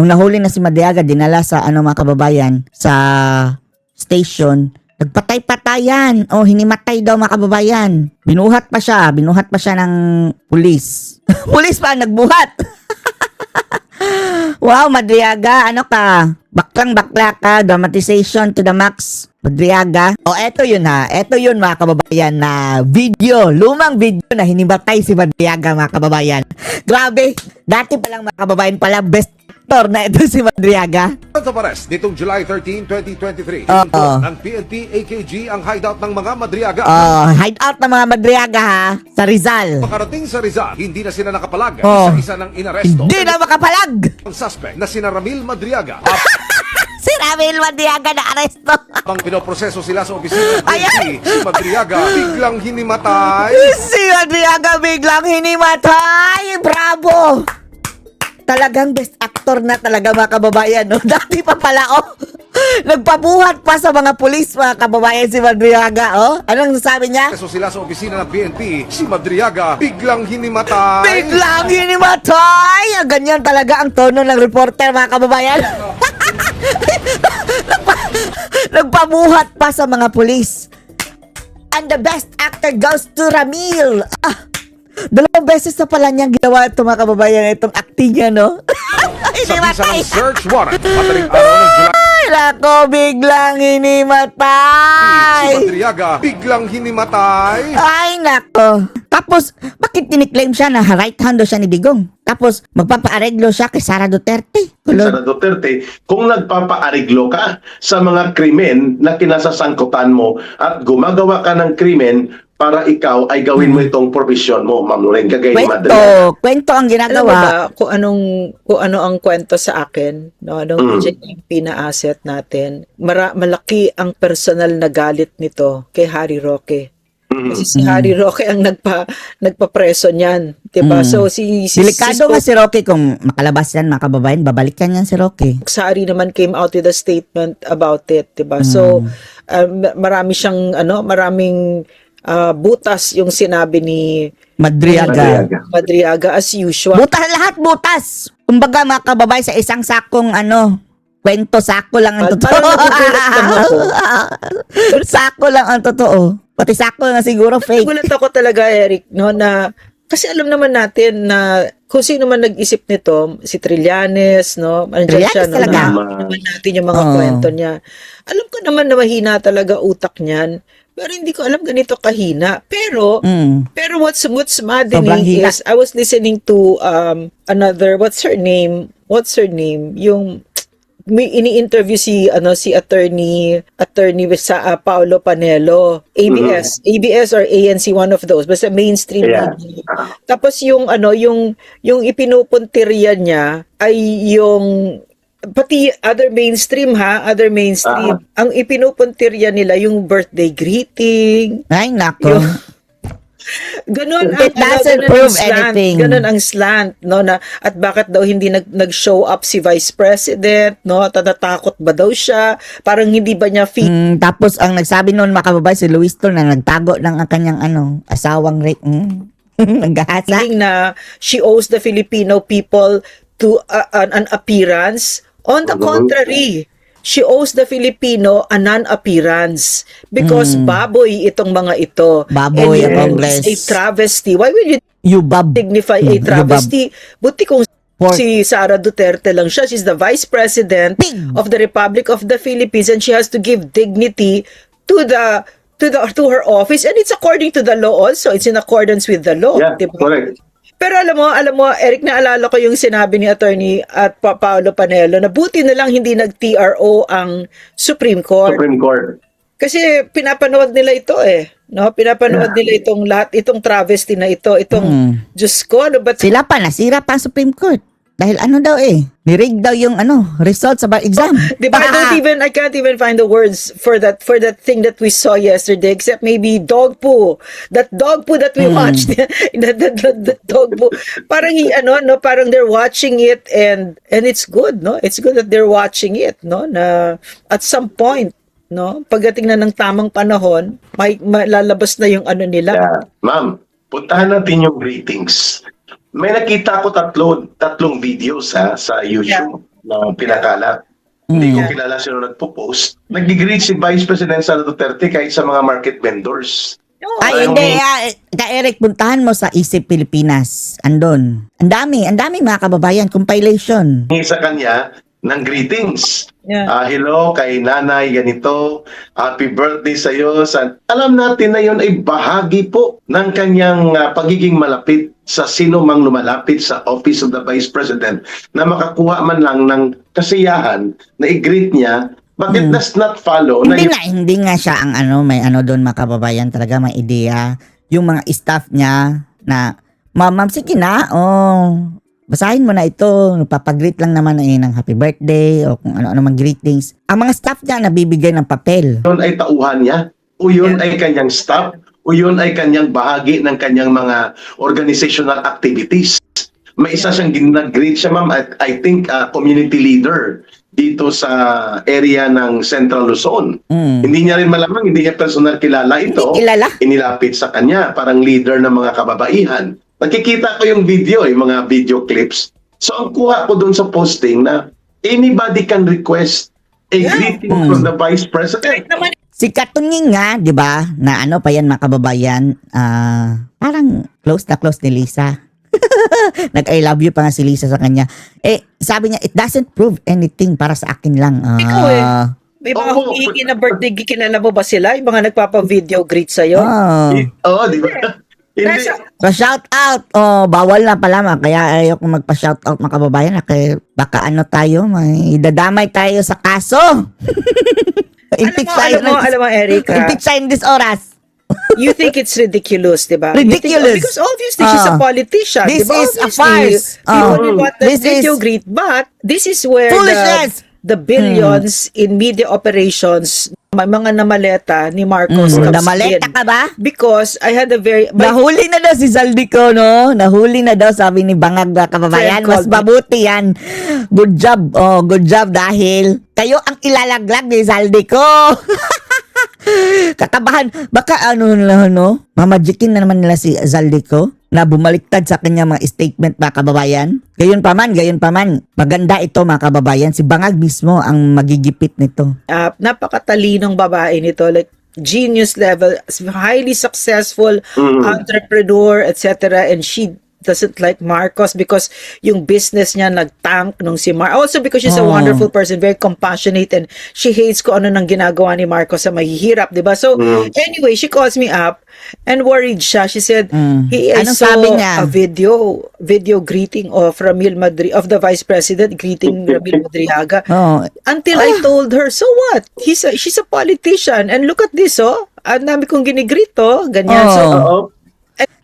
Nung nahuli na si Madriaga, dinala sa mga kababayan sa station. Nagpatay-patayan. O, hinimatay daw mga kababayan. Binuhat pa siya ng pulis. Pulis pa ang nagbuhat. Wow, Madriaga, ano ka? Baklang-bakla ka, dramatization to the max. Madriaga. O, eto yun ha. Eto yun mga kababayan na video. Lumang video na hinimatay si Madriaga mga kababayan. Grabe. Dati palang mga kababayan pala best actor na ito si Madriaga. Sa pares, nitong July 13, 2023, ng PNP AKG ang hideout ng mga Madriaga. Hideout ng mga Madriaga ha. Sa Rizal. Makarating sa Rizal, hindi na sila nakapalag. Isa-isa ng inaresto. Hindi na makapalag. Ang suspect na sina Ramil Madriaga. Si Ramil Madriaga na aresto. Habang pinoproseso sila sa opisina ng PNP, si Madriaga biglang hinimatay. Si Madriaga biglang hinimatay. Bravo. Talagang best actor na talaga mga kababayan, no? Dati pa pala, nagpabuhat pa sa mga pulis, mga kababayan, si Madriaga, Anong sabi niya? So sila sa opisina ng PNP, si Madriaga biglang hinimatay. Biglang hinimatay! Ganyan talaga ang tono ng reporter, mga kababayan. Nagpabuhat pa sa mga pulis. And the best actor goes to Ramil. Dalawang beses na pala niyang ginawa ito mga kababayan, itong acting niya, no? Sa bisa ng search warrant, madaling araw ng July, Ay, nako, biglang hinimatay. si Madriaga biglang hinimatay. Ay, nako. Tapos, bakit tiniklaim siya na right hand daw siya ni Digong? Tapos, magpapaareglo siya kay Sara Duterte. Sara Duterte, kung nagpapaariglo ka sa mga krimen na kinasasangkutan mo at gumagawa ka ng krimen para ikaw ay gawin mo itong profesyon mo, Ma'am Lorraine, kagaya ni Madriaga. Kwento ang Alam mo ginagawa. ba kung ano ang kwento sa akin, no? Anong JMP na asset natin, malaki ang personal na galit nito kay Harry Roque. Kasi si Harry Roque ang nagpapreso niyan, 'di ba? So si Delikado nga si Roque kung makalabas yan mga kababayan, babalikan yan si Roque. Sari naman came out with a statement about it, 'di ba? So marami siyang maraming butas yung sinabi ni Madriaga as usual. Butas lahat, butas. Kumbaga mga kababayan, sa isang sakong kwento, sako lang ang totoo. Parang nagugulat lang ako. Sako lang ang totoo. Pati sako na siguro fake. Nagulat ako talaga, Eric, no, na kasi alam naman natin na kung sino man nag-isip nito, si Trillanes, no, andiyan siya, no, talaga. naman natin yung mga kwento niya. Alam ko naman na mahina talaga utak niyan, pero hindi ko alam ganito kahina. Pero what's maddening is I was listening to another, what's her name, yung may ini-interview si attorney sa Paolo Panelo, ABS or ANC, one of those, basta mainstream media. Tapos yung ipinupuntirya niya ay yung pati other mainstream. Ang ipinupuntirya nila yung birthday greeting. Ay, nako. Ganon It doesn't prove anything. Ganon ang slant, no, na at bakit daw hindi nag-show up si Vice President, no? Natatakot ba daw siya? Parang hindi ba niya Tapos ang nagsabi noon mga kababayan, si Luis Tol na nagtago ng kanyang asawang naghahasa. na she owes the Filipino people to an appearance. On the contrary, she owes the Filipino a non-appearance because baboy itong mga ito. Baboy and ang it's a travesty. Why will you Yubab. dignify a travesty? Buti kung si Sara Duterte lang siya. She's the Vice President of the Republic of the Philippines and she has to give dignity to her office, and it's according to the law also. It's in accordance with the law. Yeah, diba? correct. Pero alam mo, Eric, naalala ko yung sinabi ni Attorney at Paolo Panelo na buti na lang hindi nag-TRO ang Supreme Court. Kasi pinapanood nila ito no? Pinapanood nila itong lahat, itong travesty na ito, itong Diyos ko, Sila pa, nasira pa ang Supreme Court. Dahil nirig daw yung results sa exam. Diba, I can't even find the words for that thing that we saw yesterday, except maybe dog poo. That dog poo that we watched, that dog poo. Parang parang they're watching it and it's good, no? It's good that they're watching it, no? Na at some point, no, pagdating na ng tamang panahon, may lalabas na yung nila. Yeah. Ma'am, puntahan natin yung ratings. May nakita ko tatlong videos sa YouTube. na pinakalat. Hindi ko kilala sino nagpo-post. Nag-greet si Vice President Sara Duterte kahit sa mga market vendors. Ay, hindi. Eric, puntahan mo sa Isip Pilipinas. Andon. Ang dami mga kababayan. Compilation. Sa kanya ng greetings. Yeah. Hello kay nanay, ganito. Happy birthday sa iyo. Alam natin na yun ay bahagi po ng kanyang pagiging malapit sa sino mang lumalapit sa Office of the Vice President na makakuha man lang ng kasiyahan na i-greet niya. But it does not follow na Hindi nga siya ang may doon mga kababayan, talaga may ideya. Yung mga staff niya na, ma'am, sige na, basahin mo na ito, papag-greet lang naman ng happy birthday o kung ano-ano mang greetings. Ang mga staff niya nabibigay ng papel. yun ay tauhan niya, o yun ay kanyang staff, o yun ay kanyang bahagi ng kanyang mga organizational activities. May isa siyang ginag-greet siya, ma'am, I think community leader dito sa area ng Central Luzon. Hindi niya rin malamang, hindi niya personal kilala ito. Hindi kilala. Inilapit sa kanya, parang leader ng mga kababaihan. Nakikita ko yung video, yung mga video clips. So ang kuha ko dun sa posting na anybody can request a greeting from the Vice President. Si Katunying nga, di ba, na pa yan mga kababayan, parang close na close ni Lisa. Nag-I love you pa nga si Lisa sa kanya. Sabi niya, it doesn't prove anything, para sa akin lang. Ikaw may mga humihingi na birthday, kilala mo ba sila? Yung mga nagpapa-video greet sa'yo? Oo, di ba? Hindi. Pa-shout out. Bawal na pala kaya ayoko magpa-shout out mga kababayan kaya baka tayo, may dadamay tayo sa kaso. Alam mo, Erica, Impeach in this oras. you think it's ridiculous, di ba? Ridiculous. Because obviously she's a politician. This diba? is a Obviously, farce. You only want that This video is greet, but this is where foolishness. the billions in media operations, may mga namaleta ni Marcos comes Namaleta in. ka ba? Because I had a Nahuli na daw si Zaldico, no? Nahuli na daw, sabi ni Bangag na kababayan. Mas mabuti yan. Good job. Good job dahil kayo ang ilalaglag ni Zaldico. Katabahan. Baka mamajikin na naman nila si Zaldico na bumaliktad sa kanya mga statement mga kababayan. Gayon pa man, maganda ito mga kababayan. Si Bangag mismo ang magigipit nito. Napakatalinong babae nito, like genius level, highly successful entrepreneur, etc. And she doesn't like Marcos because yung business niya nag-tank nung si Also because she's a wonderful person, very compassionate, and she hates ko ano nang ginagawa ni Marcos sa mahihirap, di ba? So, anyway, she calls me up and worried siya. She said, I saw a video greeting of of the Vice President, greeting Ramil Madriaga. Until I told her, so what? She's a politician, and look at this, ang dami kong ginigrito, ganyan. So,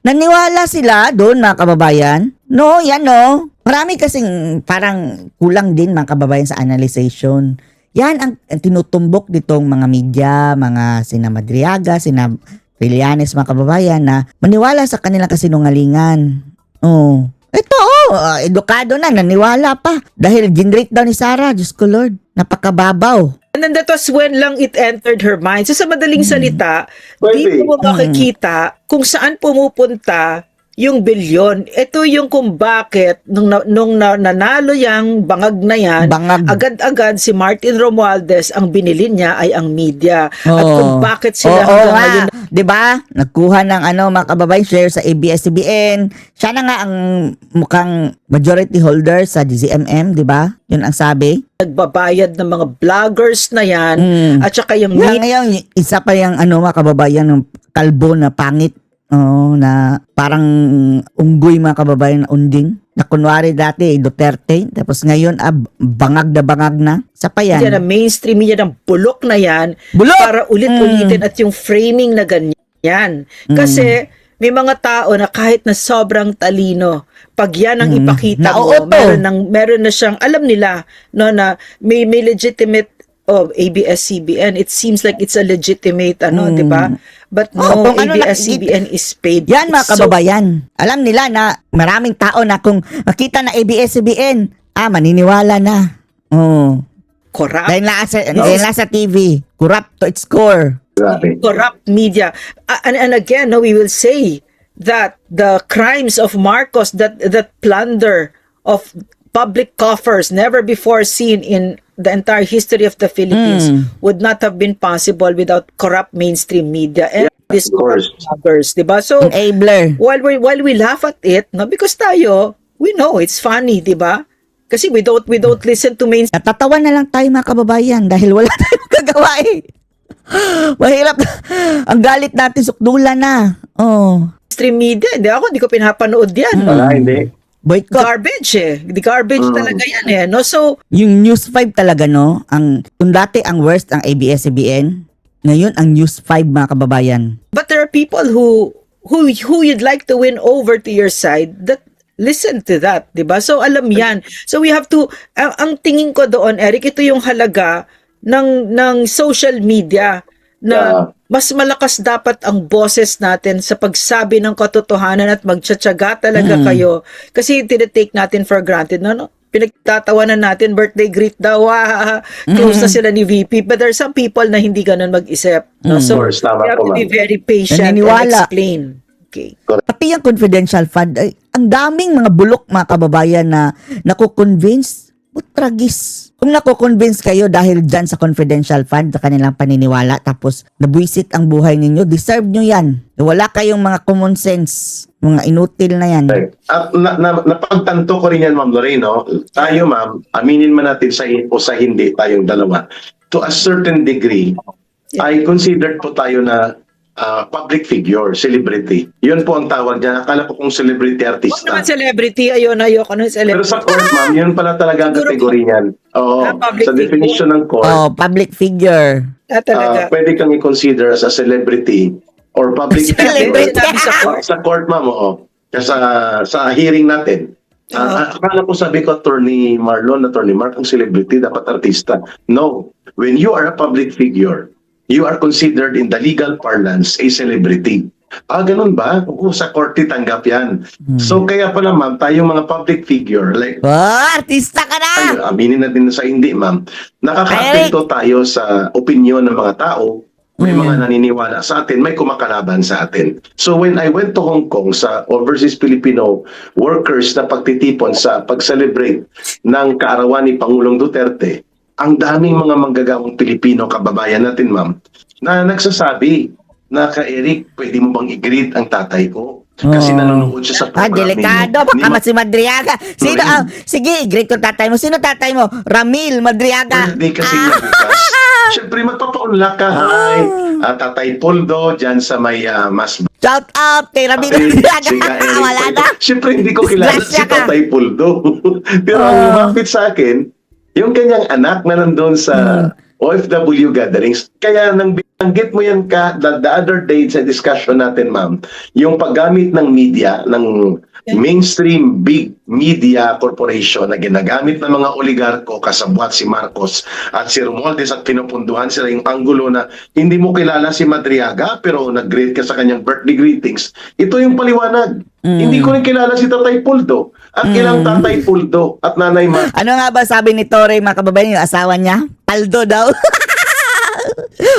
naniwala sila doon mga kababayan? No, yan no. Marami kasing parang kulang din mga kababayan sa analyzation. Yan ang tinutumbok ditong mga media, mga sina Madriaga, sina Trillanes mga kababayan na maniwala sa kanilang kasinungalingan. Ito edukado na, naniwala pa. Dahil ginrate daw ni Sarah, Diyos ko Lord, napakababaw. And then that was when lang it entered her mind. So sa madaling salita, dito mo makikita kung saan pumupunta yung bilyon. Ito yung kung bakit nung nanalo yung Bangag na yan, agad-agad si Martin Romualdez ang binili niya ay ang media. At kung bakit sila hanggang ngayon. Diba? Nagkuha ng mga kababayan share sa ABS-CBN. Siya na nga ang mukhang majority holder sa DZMM, diba? Yun ang sabi. Nagbabayad ng mga vloggers na yan. At saka yung ngayon, isa pa yung mga kababayan ng kalbo na pangit. Na parang unggoy mga kababayan na unding. Na kunwari dati Duterte, tapos ngayon bangag na. Sa pa yan. Yan, mainstream yan, ang bulok na yan. Para ulit-ulitin at yung framing na ganyan. Kasi may mga tao na kahit na sobrang talino, pag yan ang ipakita mo, meron na siyang, alam nila, no, na may legitimate ABS-CBN, it seems like it's a legitimate, di ba? But no, ABS-CBN is paid. Yan mga kababayan. Alam nila na maraming tao na kung makita na ABS-CBN, maniniwala na. Corrupt. Dahil nasa TV. Corrupt to its core. Corrupt media. And again, we will say that the crimes of Marcos, that plunder of public coffers never before seen in the entire history of the Philippines would not have been possible without corrupt mainstream media and these of course. bloggers, diba? So, Enabler. while we laugh at it, no, because tayo, we know it's funny, diba? Kasi we don't listen to mainstream Natatawa na lang tayo mga kababayan dahil wala tayong kagawa eh. Mahirap. Ang galit natin, sukdulan na. Oh. media. Hindi ko pinapanood yan. Wala, hindi. Boycott. Garbage eh. The garbage talaga yan eh. No? So, Yung News 5 talaga, no? Kung dati ang worst ang ABS-CBN, ngayon ang News 5 mga kababayan. but there are people who you'd like to win over to your side that listen to that, 'di ba? So alam 'yan. So we have to ang tingin ko doon, Eric, ito yung halaga ng social media na mas malakas dapat ang boses natin sa pagsabi ng katotohanan at magtsatsaga talaga kayo. Kasi tinitake natin for granted, no? Pinagtatawanan natin, birthday greet daw, close na sila ni VP. But there are some people na hindi ganun mag-isip. No? So, Of course, tama we have po, to be ma'am. very patient and Naniniwala. explain. Okay. Pati yung confidential fund, ay, ang daming mga bulok mga kababayan na nakukonvince. Tragis. Kung nakukonvince kayo dahil dyan sa confidential fund, sa kanilang paniniwala, tapos nabuisit ang buhay ninyo, deserve nyo yan. Wala kayong mga common sense, mga inutil na yan. Right. At napagtanto ko rin yan, Ma'am Lorraine, no? Tayo, ma'am, aminin man natin o sa hindi, tayong dalawa, to a certain degree, I considered po tayo na public figure, celebrity. Yun po ang tawag niya. Akala ko kung celebrity Huwag artista. naman celebrity, ayoko ng Pero celebrity. sa court, ma'am, yun pala talaga ang Siguro kategory niyan. Oo, public sa definition ng court, Oh, public figure. Talaga. pwede kang i-consider as a celebrity or public Celebrity. figure. Sinabi sa court. Sa court, ma'am, oo. Sa hearing natin. Akala ko sabi ko, Attorney Marlon, Attorney Mark, ang celebrity, dapat artista. No. When you are a public figure, you are considered in the legal parlance a celebrity. Ganun ba? Oo, sa korte tanggap yan. So kaya pala ma'am, tayong mga public figure, like, Oh, artista ka na! aminin natin na sa hindi ma'am, nakaka-apekto tayo sa opinion ng mga tao, may mga naniniwala sa atin, may kumakalaban sa atin. So when I went to Hong Kong sa Overseas Filipino Workers na pagtitipon sa pag-celebrate ng kaarawan ni Pangulong Duterte, ang daming mga manggagawang Pilipino kababayan natin, ma'am, na nagsasabi na Eric, pwede mo bang i-greet ang tatay ko? Kasi nanonood siya sa program Delikado. ninyo. Baka si Madriaga. Sino sige, great yung tatay mo. Sino tatay mo? Ramil Madriaga. Birthday kasi niya bukas. Siyempre, magpapaunlak ka. Hi, Tatay Poldo, dyan sa may mas... Shout out kay Ramil Madriaga. Wala na. Siyempre, hindi ko kilala si Disgrasya ka. Tatay Poldo. Pero ang lumapit sa akin, yung kanyang anak na nandun sa OFW gatherings. Kaya nang binanggit mo yan the other day sa discussion natin, ma'am, yung paggamit ng media, ng mainstream big media corporation na ginagamit ng mga oligarko kasabwat si Marcos at si Romualdez at pinupunduhan sila yung anggulo na hindi mo kilala si Madriaga pero nag-greet ka sa kanyang birthday greetings. Ito yung paliwanag. Hindi ko rin kilala si Tatay Puldo at ilang Tatay Puldo at Nanay Ma. Ano nga ba sabi ni Torre, mga kababayan, yung asawa niya? Paldo daw.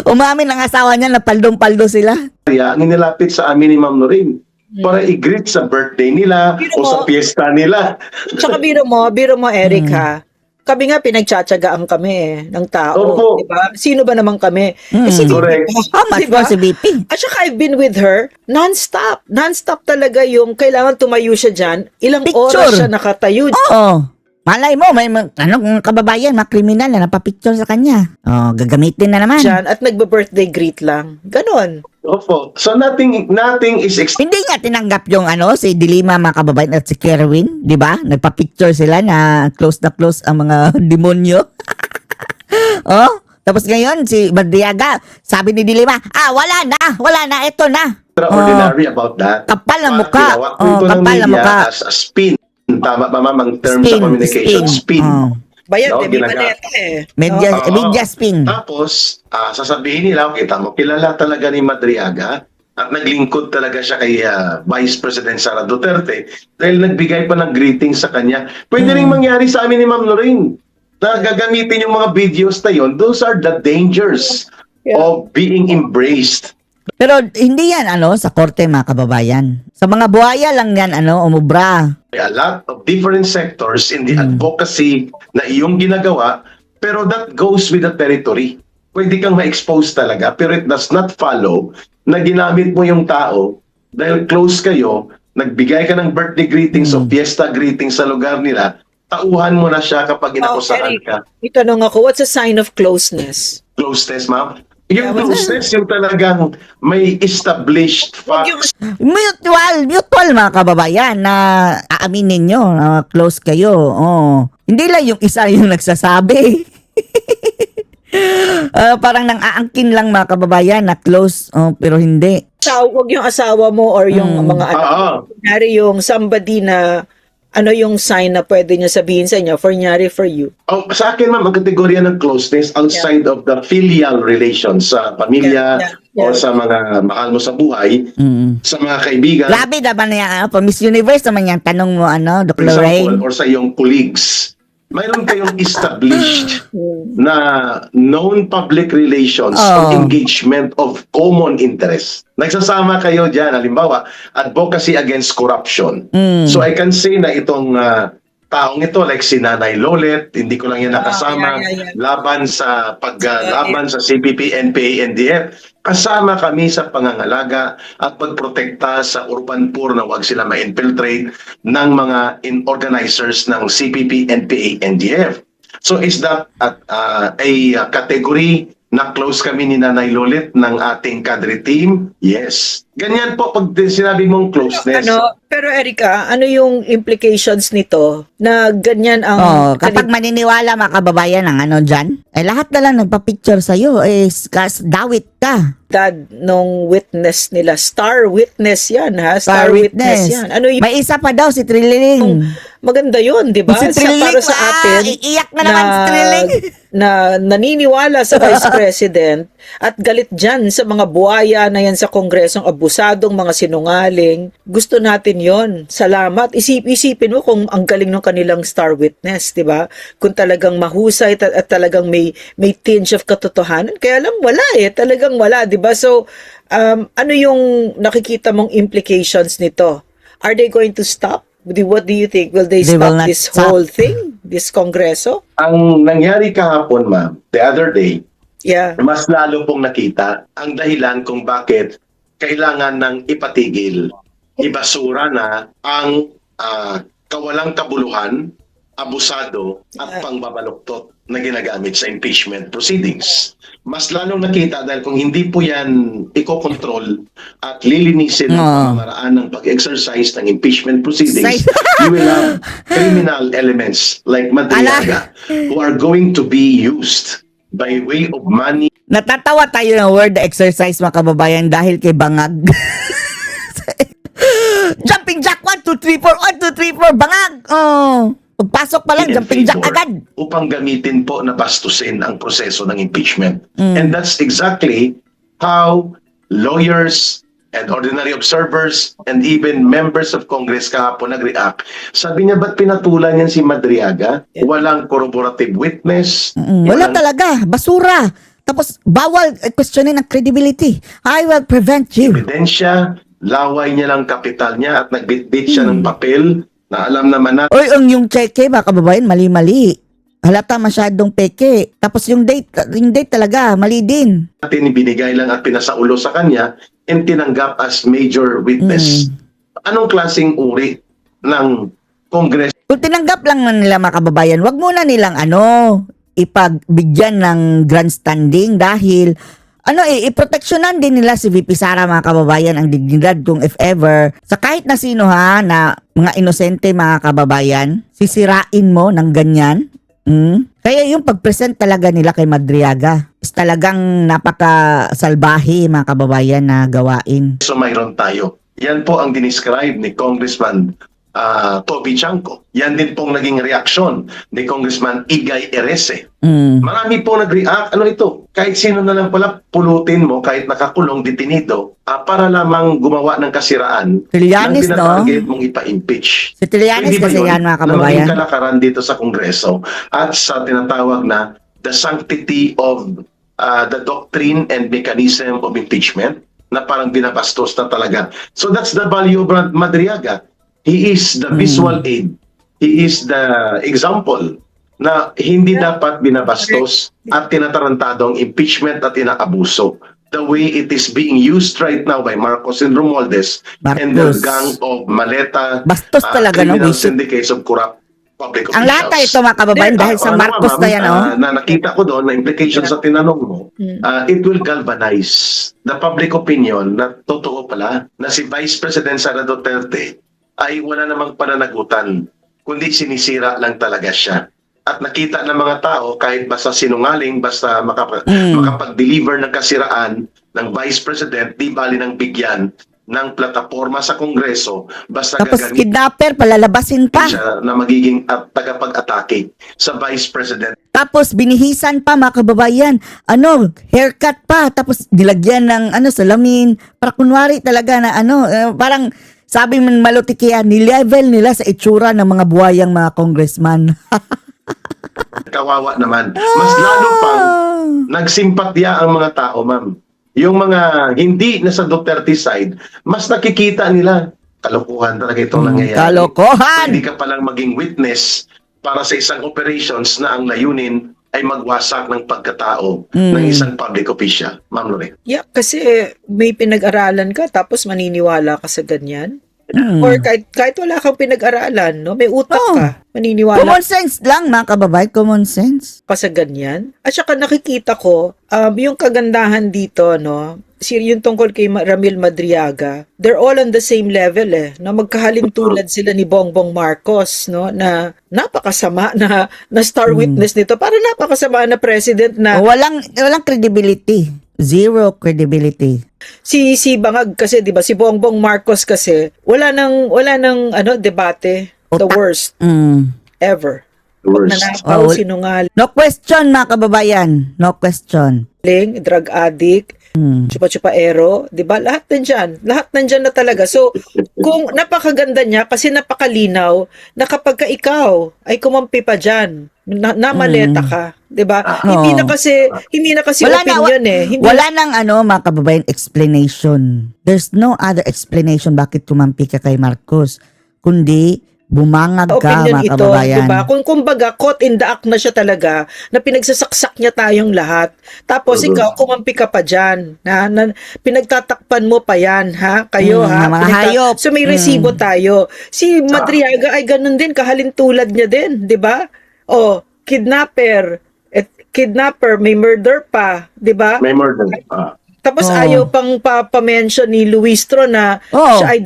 Umamin ang asawa niya na paldong-paldo sila. Ang inilapit sa amin ni Ma'am Noreen para i-greet sa birthday nila o sa piyesta nila. Tsaka biro mo, Eric, ha? Kami nga pinagtsatsagaan kami ng tao, Opo. di ba? Sino ba naman kami? Si Correct. VP, How much di ba? more si VP? At saka I've been with her non-stop. Non-stop talaga yung kailangan tumayo siya dyan. Ilang Picture. oras siya nakatayo. Oo. Malay mo, may kung kababayan, mga kriminal na napapicture sa kanya. Oh, gagamitin na naman. Dyan at nagbe-birthday greet lang. Ganon. Opo. So nothing is Hindi nga tinanggap yung si Dilima, mga kababayan, at si Kerwin, di ba? Nagpa-picture sila na close ang mga demonyo. Oh, tapos ngayon si Madriaga, sabi ni Dilima, wala na, ito na. extraordinary about that. Kapal na mukha. Ginawa ko Oh, ito ng kapal na media mukha. as a spin. Tama ba ma'am ang term sa communication? Spin. Oh. Bayan, No, may ginaga- maleta eh. Media, Oo. media spin. Tapos, sasabihin nila, kita mo, kilala talaga ni Madriaga at naglingkod talaga siya kay Vice President Sara Duterte dahil nagbigay pa ng greeting sa kanya. Pwede rin mangyari sa amin ni Ma'am Lorraine na gagamitin yung mga videos na yun. Those are the dangers of being embraced. Pero hindi yan sa korte, mga kababayan. Sa mga buhaya lang yan umubra. a lot of different sectors in the advocacy na iyong ginagawa, pero that goes with the territory. Pwede kang ma-expose talaga, pero it does not follow na ginamit mo yung tao dahil close kayo, nagbigay ka ng birthday greetings o fiesta greetings sa lugar nila, tauhan mo na siya kapag inakusahan Eric, ka. itanong ako, what's a sign of closeness? Closeness, ma'am? Yung Yeah, what's closeness, yung talagang may established facts. Mutual mga kababayan na aaminin nyo na close kayo. Oh. Hindi lang yung isa yung nagsasabi. Parang nang aangkin lang mga kababayan na close, pero hindi. Wag yung asawa mo or yung mga anak. Kunyari yung somebody na ano yung sign na pwede niya sabihin sa inyo, for you? Oh, sa akin, ma'am, ang kategorya ng closeness outside of the filial relations sa pamilya o sa mga mahal mo sa buhay, sa mga kaibigan. Grabe naman yan, Miss Universe naman yan, tanong mo, Dr. For example, Lorraine. or sa iyong colleagues, mayroon kayong established na known public relations or engagement of common interest. Nagsasama kayo dyan, halimbawa, advocacy against corruption. So I can say na itong taong ito, like si Nanay Lolet, hindi ko lang yan nakasama, laban sa paglaban sa CPP, NPA, NDF, kasama kami sa pangangalaga at pagprotekta sa urban poor na huwag sila ma-infiltrate ng mga organizers ng CPP, NPA, NDF. So is that a category na close kami ni Nanay Lolet ng ating cadre team? Yes. Ganyan po pag sinabi mong closeness. Pero Erica, ano yung implications nito na ganyan ang... Kapag maniniwala mga kababayan ng dyan, lahat na lang nagpa-picture sa'yo, dawit ka. Dad nung witness nila, star witness yan ha? Star witness yan. Ano yung... May isa pa daw, si Trilling. Maganda yun, di ba? Si Trilling, para sa atin, iiyak na naman si Trilling. Na naniniwala sa Vice President at galit dyan sa mga buhaya na yan sa Kongresong abusadong mga sinungaling. Gusto natin yon. Salamat. Isipin mo kung ang galing ng kanilang star witness, di ba? Kung talagang mahusay at talagang may tinge of katotohanan. Kaya lang wala talagang wala, di ba? So, ano yung nakikita mong implications nito? Are they going to stop? What do you think? Will they stop this whole thing? This Kongreso? Ang nangyari kahapon, ma'am, the other day, mas lalo pong nakita ang dahilan kung bakit kailangan ng ipatigil, ibasura na ang kawalang kabuluhan, abusado at pangbabaluktot na ginagamit sa impeachment proceedings. Mas lalong nakita dahil kung hindi po yan ikokontrol at lilinisin ang pamamaraan ng pag-exercise ng impeachment proceedings, you will have criminal elements like Madriaga who are going to be used by way of money. Natatawa tayo ng word exercise mga kababayan dahil kay Bangag. Jumping jack 1, 2, 3, 4, 1, 2, 3, 4, Bangag! Pagpasok pa lang, jumping jack agad. Upang gamitin po na bastusin ang proseso ng impeachment. And that's exactly how lawyers and ordinary observers and even members of Congress kahapon nag-react. Sabi niya, ba't pinatulan yan si Madriaga? Walang corroborative witness. Wala talaga, basura. Tapos, bawal questionin ang credibility. I will prevent you. Ebidensya, laway niya lang kapital niya at nagbitbit siya ng papel na alam naman na Oy, yung cheque, mga kababayan, mali-mali. Halata masyadong peke. Tapos yung date talaga, mali din. natin binigay lang at pinasaulo sa kanya and tinanggap as major witness. Anong klaseng uri ng Congress? Kung tinanggap lang nila mga kababayan, wag muna nilang ipagbigyan ng grandstanding dahil iproteksyonan din nila si VP Sara mga kababayan ang dignidad kung if ever sa kahit na sino na mga inosente mga kababayan, sisirain mo ng ganyan. Kaya yung pag-present talaga nila kay Madriaga is talagang napaka-salbahe mga kababayan na gawain. So mayroon tayo. Yan po ang dinescribe ni Congressman Toby Chanco. Yan din pong naging reaksyon ni Congressman Igay Erese. Marami pong nag-react. Ano ito? Kahit sino na lang pala pulutin mo, kahit nakakulong, detenido, para lamang gumawa ng kasiraan Trillanes, ng tinatarget mong ipa-impeach. Si Trillanes Hindi ba kasi yun yan mga na kababayan. maging kalakaran dito sa Kongreso at sa tinatawag na the sanctity of the doctrine and mechanism of impeachment na parang binabastos na talaga. So that's the value of Madriaga. He is the visual aid. He is the example na hindi dapat binabastos at tinatarantado ang impeachment at inaabuso. The way it is being used right now by Marcos and Romualdez and the Marcos. gang of Maleta Bastos talaga, no? criminal Wisit. syndicates of corrupt public Ang lahat na ito, mga kababayan, dahil sa Marcos na yan, oh. na nakita ko doon na implication sa tinanong mo, it will galvanize the public opinion na totoo pala na si Vice President Sara Duterte ay wala namang pananagutan, kundi sinisira lang talaga siya. At nakita ng mga tao, kahit basta sinungaling, basta makapag-deliver ng kasiraan ng Vice President, di bali ng bigyan ng plataforma sa Kongreso, basta Tapos gagamitin kidnapper, palalabasin pa. siya na magiging tagapag-atake sa Vice President. Tapos binihisan pa, mga kababayan. Haircut pa. Tapos nilagyan ng salamin. Para kunwari talaga na parang sabi man malutikian, ni-level nila sa itsura ng mga buhayang mga congressman. Kawawa naman. Mas lalo pang nagsimpatya ang mga tao, ma'am. Yung mga hindi nasa Duterte side, mas nakikita nila, kalokohan talaga itong nangyayari. Kalokohan! Hindi ka palang maging witness para sa isang operations na ang layunin ay magwasak ng pagkatao ng isang public official. Ma'am Lorraine. Yeah, kasi may pinag-aralan ka tapos maniniwala ka sa ganyan. Or kahit wala kang pinag-aralan, no? May utak ka, maniniwala Common sense lang, mga kababayan. Common sense. pa sa ganyan. At saka nakikita ko, yung kagandahan dito, no? Yung tungkol kay Ramil Madriaga, they're all on the same level no? Magkahalintulad sila ni Bongbong Marcos, no? Na napakasama na star witness nito. Para napakasama na president na Walang credibility. Zero credibility. si Bangag kasi 'di ba si Bongbong Marcos kasi wala nang debate, the worst ever. Worst. Nanakaw, sinungaling, No question, mga kababayan. No question. drug addict, chupa-chupaero, 'di ba? Lahat nandiyan na talaga. So, kung napakaganda niya kasi napakalinaw na kapag ka ikaw ay kumampi pa diyan, na maleta ka, 'di ba? Hindi na kasi opinion Hindi Wala nang mga kababayan explanation. There's no other explanation bakit tumampi ka kay Marcos, kundi bumangag ka, opinion mga ito, kababayan. 'di ba? Kung kumbaga caught in the act na siya talaga, na pinagsasaksak niya tayong lahat. Tapos ikaw kumampi ka pa diyan, na pinagtatakpan mo pa 'yan, ha? Kayo mga hayop. So may resibo tayo. Si Madriaga ay ganun din, kahalintulad niya din, 'di ba? Kidnapper, may murder pa, 'di ba? May murder. Tapos ayaw pang pa-mention ni Luistro na siya ay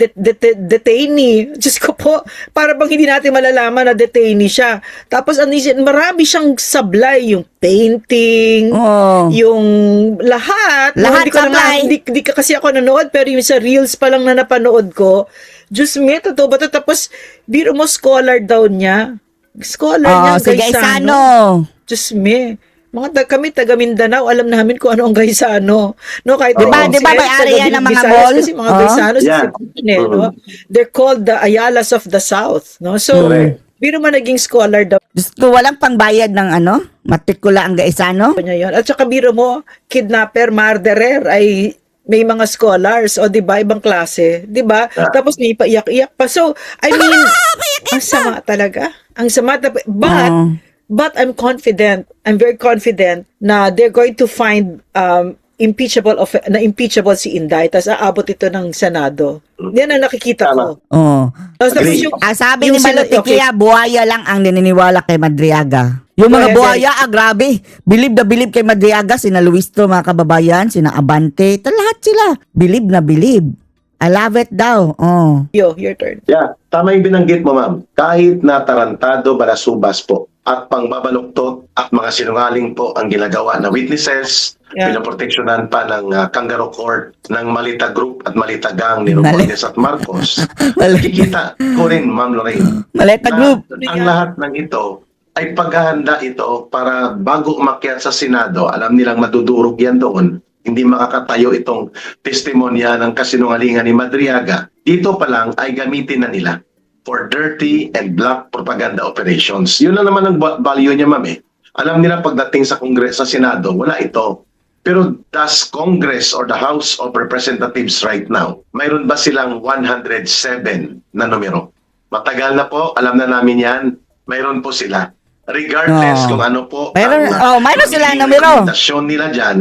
detainee. Diyos ko po, para bang hindi natin malalaman na detainee siya. Tapos marami siyang sablay, yung painting, yung lahat. Lahat Hindi ka kasi ako nanood, pero yung sa Reels pa lang na napanood ko, Diyos me, totoo ba ito? Tapos, biro mo, scholar daw niya. Scholar niya, si Gaisano. Diyos me. Kami taga Mindanao, alam namin kung ano ang Gaisano. No, kahit Diba may area ng mga mall? Kasi mga Gaisano no? They're called the Ayalas of the South, no? So, biro man naging scholar daw Diyos ko, walang pangbayad ng matrikula ang Gaisano. niya yun. At saka biro mo, kidnapper, murderer ay may mga scholars o 'di ba ibang klase, 'di ba? Tapos may paiyak-iyak pa. So, I mean, ang sama talaga. Ang sama but I'm very confident na they're going to find impeachable si Inday, tapos aabot ito ng Senado. Yan ang nakikita ko. Tapos sabi ni Malutikia, buhaya lang ang naniniwala kay Madriaga. Yung mga buhaya, grabe. Believe na believe kay Madriaga, sina Luistro, mga kababayan, sina Abante, lahat sila. Believe na believe. I love it daw. Your turn. Yeah, tama yung binanggit mo, ma'am. Kahit na tarantado, balasubas po at pangbabaluktot at mga sinungaling po ang ginagawa na witnesses, pinaproteksyonan pa ng Kangaroo Court, ng Malita Group at Malita Gang ni Romualdez at Marcos. Nakikita ko rin, Ma'am Lorraine, Malita Group. Ang lahat ng ito ay paghahanda ito para bago umakyat sa Senado, alam nilang madudurog yan doon, hindi makakatayo itong testimonya ng kasinungalingan ni Madriaga. Dito pa lang ay gamitin na nila for dirty and black propaganda operations. Yun na naman ang value niya, ma'am. Alam nila pagdating sa Kongreso, sa Senado, wala ito. Pero does Congress or the House of Representatives right now, mayroon ba silang 107 na numero? Matagal na po, alam na namin yan. Mayroon po sila. Regardless kung ano po mayroon sila magiging numero. rekomendasyon nila dyan,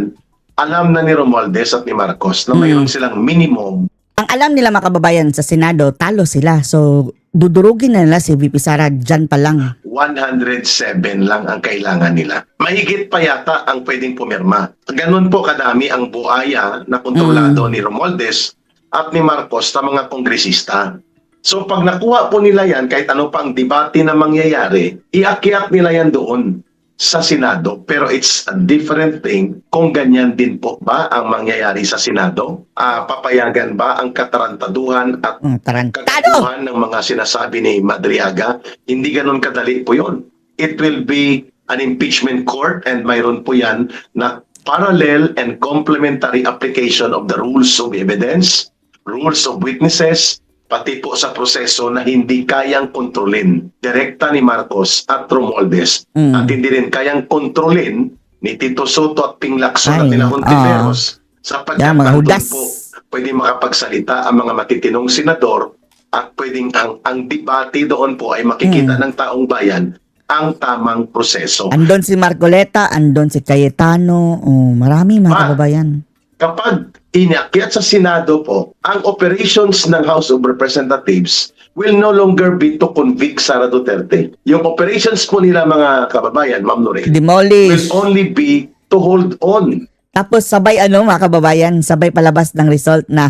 alam na ni Romualdez at ni Marcos na mayroon silang minimum. Ang alam nila mga kababayan sa Senado, talo sila. So, dudurugin na nila si VP Sara dyan pa lang. 107 lang ang kailangan nila. Mahigit pa yata ang pwedeng pumirma. Ganun po kadami ang buaya na kontrolado ni Romualdez at ni Marcos sa mga kongresista. So pag nakuha po nila yan, kahit ano pa ang debate na mangyayari, iakyat nila yan doon sa Senado. Pero it's a different thing kung ganyan din po ba ang mangyayari sa Senado. Papayagan ba ang katarantaduhan at Tarantado! kagaguhan ng mga sinasabi ni Madriaga? Hindi ganun kadali po yun. It will be an impeachment court and mayroon po yan na parallel and complementary application of the rules of evidence, rules of witnesses, pati po sa proseso na hindi kayang kontrolin direkta ni Marcos at Romualdez at hindi rin kayang kontrolin ni Tito Soto at Ping Lacson at nila Hontiveros sapagkat mga nandun hudas. po pwede makapagsalita ang mga matitinong senador at pwedeng ang debate doon po ay makikita ng taong bayan ang tamang proseso. Andon si Marcoleta, andon si Cayetano, marami mga kababayan. Kapag inakyat sa Senado po, ang operations ng House of Representatives will no longer be to convict Sara Duterte. Yung operations po nila mga kababayan, Ma'am Lorraine, Demolish. will only be to hold on. Tapos sabay mga kababayan, sabay palabas ng result na,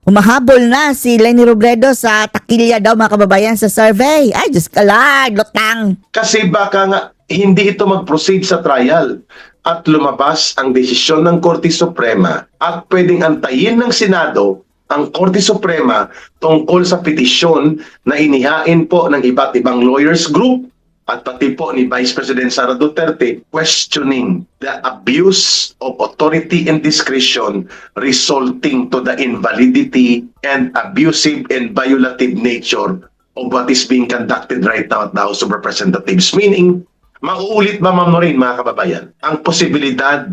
humahabol na si Leni Robredo sa takilya daw mga kababayan sa survey. Ay, Diyos ka lang, lutang. Kasi baka nga hindi ito mag-proceed sa trial at lumabas ang desisyon ng Korte Suprema at pwedeng antayin ng Senado ang Korte Suprema tungkol sa petisyon na inihain po ng iba't ibang lawyers group at pati po ni Vice President Sara Duterte questioning the abuse of authority and discretion resulting to the invalidity and abusive and violative nature of what is being conducted right now at the House of Representatives. Meaning, mauulit ba, Ma'am Noreen, mga kababayan, ang posibilidad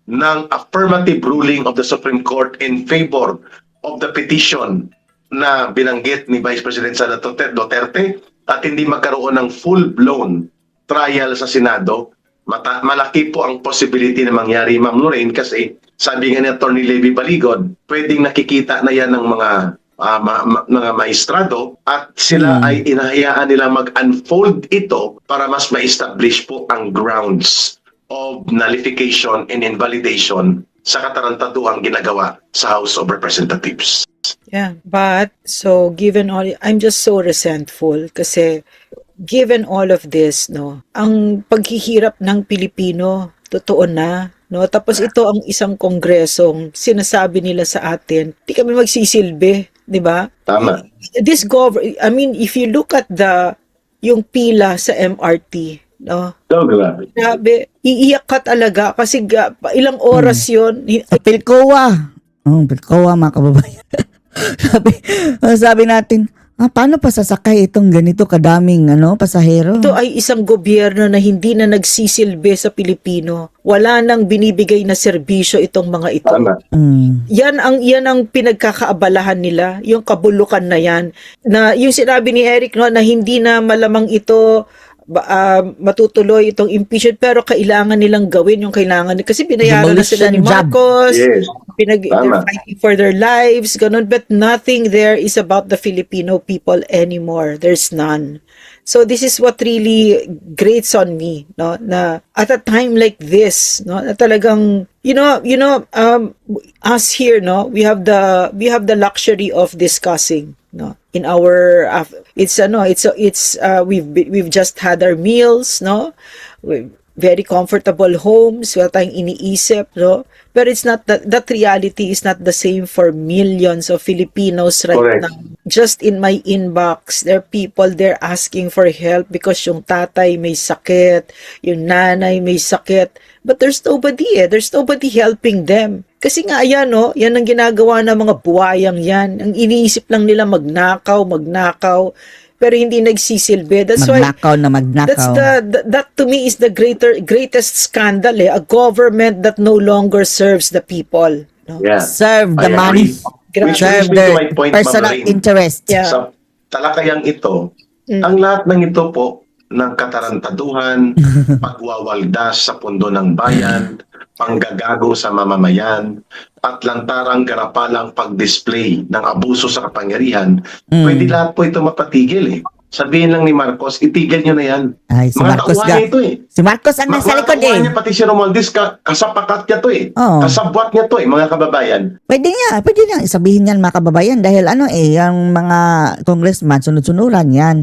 ng affirmative ruling of the Supreme Court in favor of the petition na binanggit ni Vice President Sara Duterte at hindi magkaroon ng full-blown trial sa Senado? Malaki po ang possibility na mangyari, Ma'am Noreen, kasi sabi nga ni Atty. Levy Baligod, pwedeng nakikita na yan ng mga maestrado at sila ay inahayaan nila mag-unfold ito para mas ma-establish po ang grounds of nullification and invalidation sa katarantaduhang ginagawa sa House of Representatives. Yeah, but so given all, I'm just so resentful kasi given all of this, no, ang paghihirap ng Pilipino, totoo na, no, tapos ito ang isang kongresong sinasabi nila sa atin, di kami magsisilbi, di ba? Tama. I mean, if you look at yung pila sa MRT, no, Grabe. grabe, iiyak ka talaga kasi ilang oras yon. Sa Pilcoa. Pilcoa mga kababayan. sabi natin, paano pa sasakay itong ganito kadaming pasahero? Ito ay isang gobyerno na hindi na nagsisilbi sa Pilipino. Wala nang binibigay na serbisyo itong mga ito. Tama. Yan ang pinagkakaabalahan nila, yung kabulukan na yan. Na yung sinabi ni Eric, no, na hindi na malamang ito matutuloy itong impeachment, pero kailangan nilang gawin yung kailangan kasi binayaran na sila ni Marcos. Yes. They're fighting for their lives, ganun, but nothing there is about the Filipino people anymore. There's none. So this is what really grates on me, no, na at a time like this, no, na talagang us here, no, we have the luxury of discussing, no, in our we've just had our meals, no, very comfortable homes, wala tayong iniisip, no? But it's not that reality is not the same for millions of Filipinos right Correct. now. Just in my inbox, there are people there asking for help because yung tatay may sakit, yung nanay may sakit, but there's nobody There's nobody helping them. Kasi nga, ayan, no? Yan ang ginagawa ng mga buwayang yan. Ang iniisip lang nila magnakaw, pero hindi nagsisilbi. That's magnakaw na magnakaw. That's that to me is the greatest scandal, a government that no longer serves the people, no? Yeah. Serve the I money. agree. Which Serve brings me to their my point, Ma'am personal Lorraine. interest. Yeah. Sa talakayang ito, ang lahat ng ito po ng katarantaduhan, pagwawaldas sa pundo ng bayan, panggagago sa mamamayan, at lantarang garapalang pag-display ng abuso sa kapangyarihan, pwede lahat po ito mapatigil eh. Sabihin lang ni Marcos, itigil nyo na yan. Ay, si Mga Marcos tauhan ga. niya ito eh. Si Marcos ang nasa Mga likod tauhan eh. niya, pati si Romualdez, kasapakat niya to eh. Oo. Kasabwat niya to eh, mga kababayan. Pwede niya sabihin yan mga kababayan dahil ano eh, yung mga congressman sunod-sunuran yan.